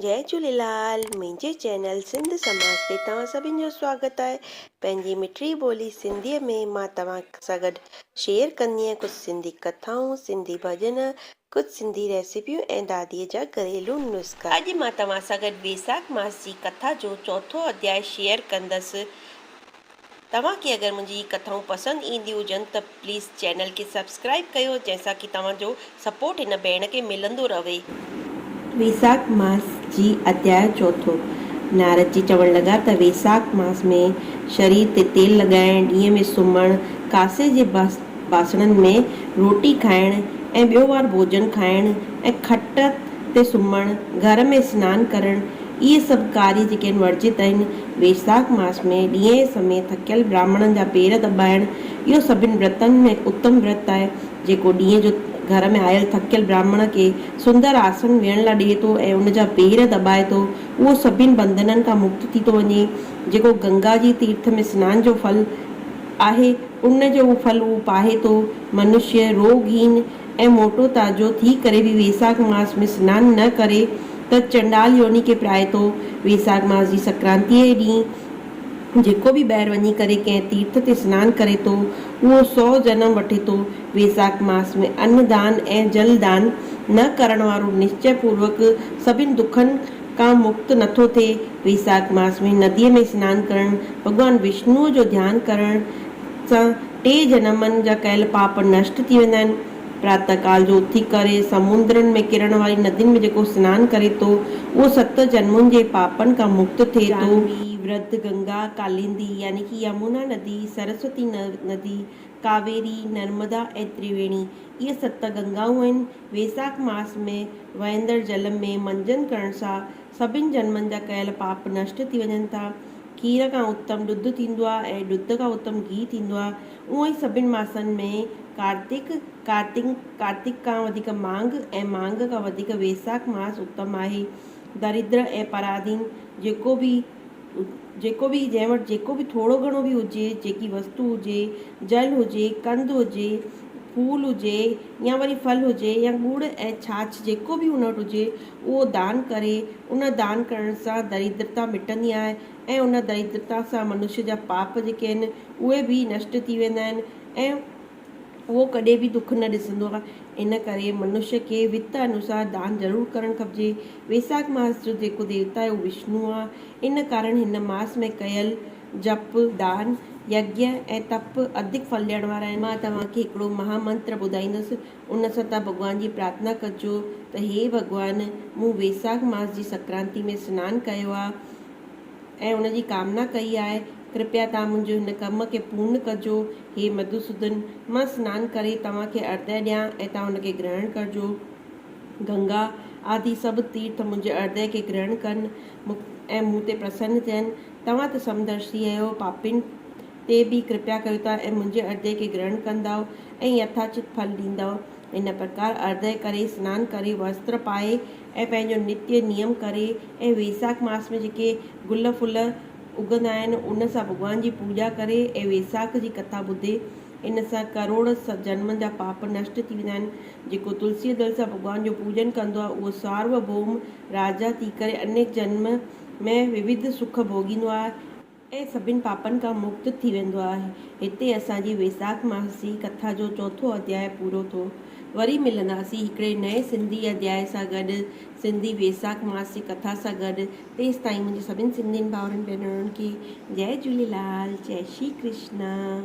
जय झूलेलाल। मुंहिंजे चैनल सिंध समाज ते तव्हां सभिनि जो स्वागत आहे। पंहिंजी मिठड़ी ॿोली सिंधीअ में मां तव्हां सां गॾु शेयर कंदी आहियां कुझु सिंधी कथाऊं, सिंधी भॼन, कुझु सिंधी रेसिपियूं ऐं दादीअ जा घरेलू नुस्ख़ा। अॼु मां तव्हां सां गॾु वैसाख मास जी कथा जो चौथो अध्याय शेयर कंदसि। तव्हांखे अगरि मुंहिंजी कथाऊं पसंदि ईंदियूं हुजनि त प्लीज़ चैनल खे सब्सक्राइब कयो, जंहिंसां कि तव्हांजो सपोर्ट हिन भेण खे मिलंदो रहे। वैसाख मास जी अध्याय चौथो। नारद जी चवण लॻा त वैसाख मास में शरीर ते तेल लॻाइण, ॾींहं में सुम्हणु, कासे जे बासणनि में रोटी खाइण ऐं ॿियो वार भोजन खाइण ऐं खट ते सुम्हणु, घर में सनानु करणु, इहे सभु कार्य जेके आहिनि वर्जित आहिनि। वैसाख मास में ॾींहं जे समय थकियल ब्राह्मणनि जा पेर दॿाइण, इहो सभिनि व्रतनि में उत्तम व्रत आहे, जेको ॾींहं जो घर में आयल थकियल ब्राह्मण खे सुंदर आसन वेहण लाइ ॾिए थो ऐं उनजा पेर दॿाए थो, उहो सभिनि बंधननि खां मुक्त थी थो वञे। जेको गंगा जी तीर्थ में सनान जो फल आहे, उन जो फल उहो पाए थो। मनुष्य रोगहीन ऐं मोटो ताज़ो थी करे बि वैसाख मास में सनानु न करे त चंडाल योनि खे प्राए थो। वैसाख मास जी संक्रांतीअ जे ॾींहुं जेको बि ॿाहिरि वञी करे कंहिं तीर्थ ते सनानु करे थो, उहो 100 जनम वठे थो। वैसाख मास में अन्न दान ऐं जल दान न करण वारो निश्चय पूर्वक सभिनि दुखनि खां मुक्त नथो थिए। वैसाख मास में नदीअ में सनानु करणु, भॻवान विष्णुअ जो ध्यानु करण सां 3 जनमनि जा कयल पाप नष्ट थी वेंदा आहिनि। प्रातः काल जो उथी करे समुंद्रनि में किरण वारी नदियुनि में जेको सनानु करे थो, उहो 7 जन्मनि जे पापनि खां मुक्त थिए थो। वृद्ध, गंगा, कालिंदी यानी कि यमुना नदी, सरस्वती नदी, कावेरी, नर्मदा ऐं त्रिवेणी, इहे 7 गंगाऊं आहिनि। वैसाख मास में वहंदड़ जल में मंजन करण सां सभिनि जन्मनि जा कयल पाप नष्ट थी वञनि था। खीर खां उत्तम ॾुध थींदो आहे ऐं ॾुध खां उत्तम घी थींदो आहे। उहो ई सभिनि मासनि में कार्तिक खां वधीक मांग ऐं मांग खां वधीक वैसाख मास उत्तम आहे। दरिद्र ऐं पराधीन जेको बि जंहिं वटि जेको बि थोरो घणो बि हुजे, जेकी वस्तु हुजे, जल हुजे, कंद हुजे, फूल हुजे या वरी फल हुजे या गुड़ ऐं छाछ, जेको बि उन वटि हुजे, उहो दान करे। उन दान करण सां दरिद्रता मिटंदी आहे ऐं उन दरिद्रता सां मनुष्य जा पाप जेके आहिनि उहे बि नष्ट थी वेंदा आहिनि ऐं उहो कॾहिं बि दुख न ॾिसंदो आहे। इन करे मनुष्य खे वित अनुसार दान ज़रूरु करणु खपिजे। वैसाख मास जो जेको देवता आहे उहो विष्णु आहे। इन कारण हिन मास में कयल जप, दान, यज्ञ ऐं तप अधिक फल ॾियण वारा आहिनि। मां तव्हांखे हिकिड़ो महामंत्र ॿुधाईंदसि, उन सां तव्हां भॻवान जी प्रार्थना कजो त हे भॻवान, मूं वैसाख मास जी संक्रांति में सनानु कयो आहे ऐं उन जी कामना कई आहे, कृपया तव्हां मुंहिंजो हिन कम खे पूर्ण कजो। हे मधुसूदन, मां सनानु करे तव्हांखे अर्दय ॾियां ऐं तव्हां हुनखे ग्रहण कजो। गंगा आदि सभु तीर्थ मुंहिंजे अर्दय खे ग्रहण कनि ऐं मूं ते प्रसन्न थियनि। तव्हां त समदर्शी आहियो, पापिन ते बि कृपया कयो था ऐं मुंहिंजे अर्दय खे ग्रहण कंदव ऐं यथाचित फल ॾींदव। इन प्रकार अर्दय करे, सनानु करे, वस्त्र पाए ऐं पंहिंजो नित्य नियम करे ऐं वैसाख मास में जेके गुल फुल उगंदा आहिनि उन सां भॻवान जी पूॼा करे ऐं वैसाख जी कथा ॿुधे। इन सां करोड़ जन्मनि जा पाप नष्ट थी वेंदा आहिनि। जेको तुलसीअ दल सां भॻवान जो पूॼन कंदो आहे, उहो सार्वभौम राजा थी करे अनेक जन्म में विविध सुख भोॻींदो आहे ऐं सभिनि पापनि खां मुक्त थी वेंदो आहे। हिते असांजी वैसाख मास जी कथा जो चौथो अध्याय पूरो थियो। वरी मिलंदासीं हिकिड़े नए सिंधी अध्याय सां गॾु, सिंधी वैसाख मास जी कथा सां गॾु। तेसि ताईं मुंहिंजे सभिनि सिंधियुनि भाउरनि भेनरुनि खे जय झूलेलाल, जय श्री कृष्ण।